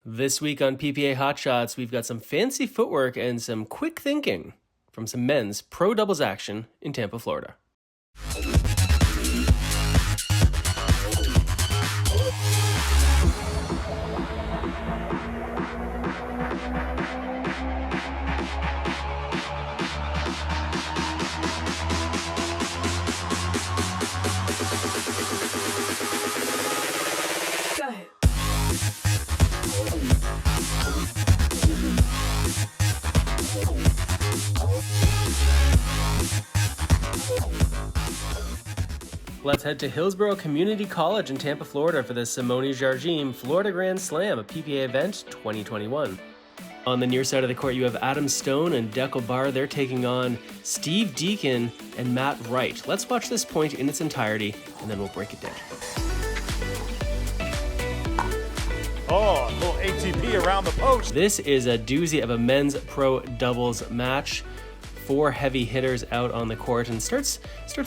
This week on PPA Hot Shots, we've got some fancy footwork and some quick thinking from some men's pro doubles action in Tampa, Florida. Let's head to Hillsborough Community College in Tampa, Florida for the Simone Jardim Florida Grand Slam, a PPA event 2021. On the near side of the court, you have Adam Stone and Deckel Barr. They're taking on Steve Deacon and Matt Wright. Let's watch this point in its entirety, and then we'll break it down. Oh, a little ATP around the post. This is a doozy of a men's pro doubles match. 4 heavy hitters out on the court, and starts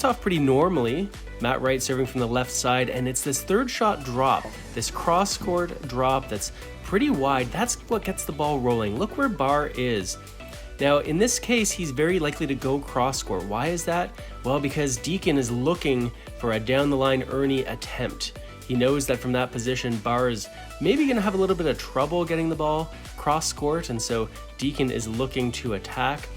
off pretty normally. Matt Wright serving from the left side, and it's this third shot drop, this cross-court drop that's pretty wide. That's what gets the ball rolling. Look where Barr is. Now, in this case, he's very likely to go cross-court. Why is that? Well, because Deacon is looking for a down-the-line Ernie attempt. He knows that from that position, Barr is maybe going to have a little bit of trouble getting the ball cross-court, and so Deacon is looking to attack.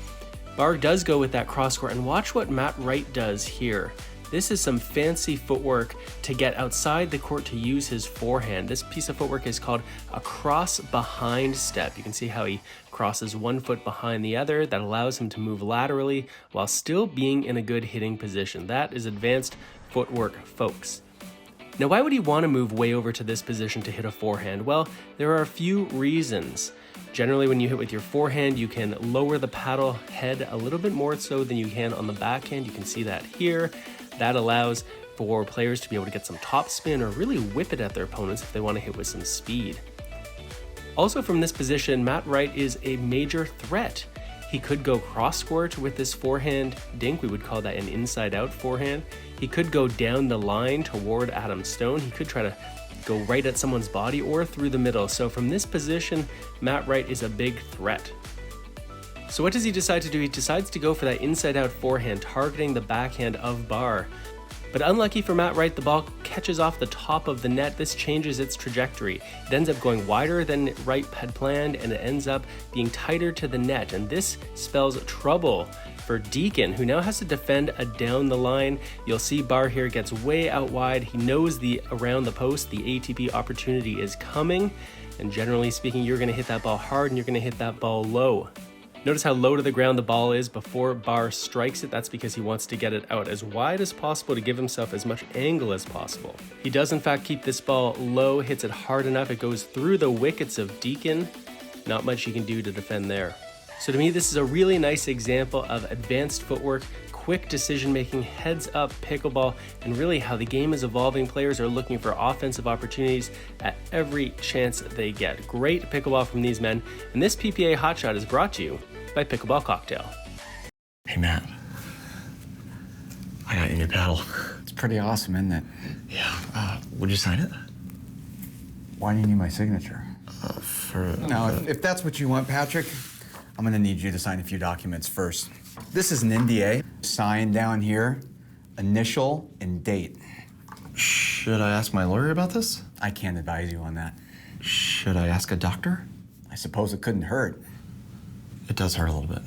Barr does go with that cross-court, and watch what Matt Wright does here. This is some fancy footwork to get outside the court to use his forehand. This piece of footwork is called a cross-behind step. You can see how he crosses one foot behind the other. That allows him to move laterally while still being in a good hitting position. That is advanced footwork, folks. Now, why would he want to move way over to this position to hit a forehand? Well, there are a few reasons. Generally, when you hit with your forehand, you can lower the paddle head a little bit more so than you can on the backhand. You can see that here. That allows for players to be able to get some top spin or really whip it at their opponents if they want to hit with some speed. Also from this position, Matt Wright is a major threat. He could go cross-court with this forehand dink. We would call that an inside-out forehand. He could go down the line toward Adam Stone. He could try to go right at someone's body or through the middle. So from this position, Matt Wright is a big threat. So what does he decide to do? He decides to go for that inside-out forehand, targeting the backhand of Barr. But unlucky for Matt Wright, the ball catches off the top of the net. This changes its trajectory. It ends up going wider than Wright had planned, and it ends up being tighter to the net. And this spells trouble for Deacon, who now has to defend a down the line. You'll see Barr here gets way out wide. He knows the around the post, the ATP opportunity is coming. And generally speaking, you're gonna hit that ball hard and you're gonna hit that ball low. Notice how low to the ground the ball is before Barr strikes it. That's because he wants to get it out as wide as possible to give himself as much angle as possible. He does in fact keep this ball low, hits it hard enough. It goes through the wickets of Deacon. Not much you can do to defend there. So to me, this is a really nice example of advanced footwork, quick decision-making, heads-up pickleball, and really how the game is evolving. Players are looking for offensive opportunities at every chance they get. Great pickleball from these men, and this PPA Hot Shot is brought to you by Pickleball Cocktail. Hey, Matt. I got your new paddle. It's pretty awesome, isn't it? Yeah. Would you sign it? Why do you need my signature? No, if that's what you want, Patrick, I'm gonna need you to sign a few documents first. This is an NDA. Sign down here, initial and date. Should I ask my lawyer about this? I can't advise you on that. Should I ask a doctor? I suppose it couldn't hurt. It does hurt a little bit.